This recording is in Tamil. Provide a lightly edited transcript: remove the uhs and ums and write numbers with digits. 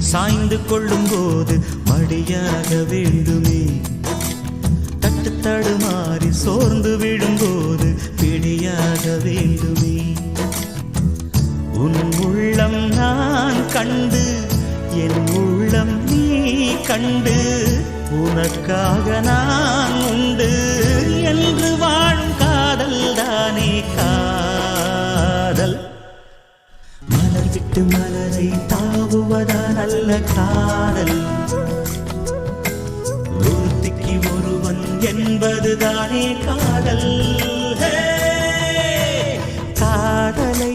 சாய்ந்து கொள்ளும் போது மடியாக வேண்டுமே, தட்டு தடுமாறி சோர்ந்து விடும்போது பிடியாக வேண்டுமே. உன் உள்ளம் நான் கண்டு என் உள்ளம் நீ கண்டு உனக்காக நான் உண்டு என்று வாழும் காதல் தானே காதல். மலர் விட்டு மலரை தாவுவதா நல்ல காதல், ஒருத்திக்கு ஒருவன் என்பதுதானே காதல். காதலை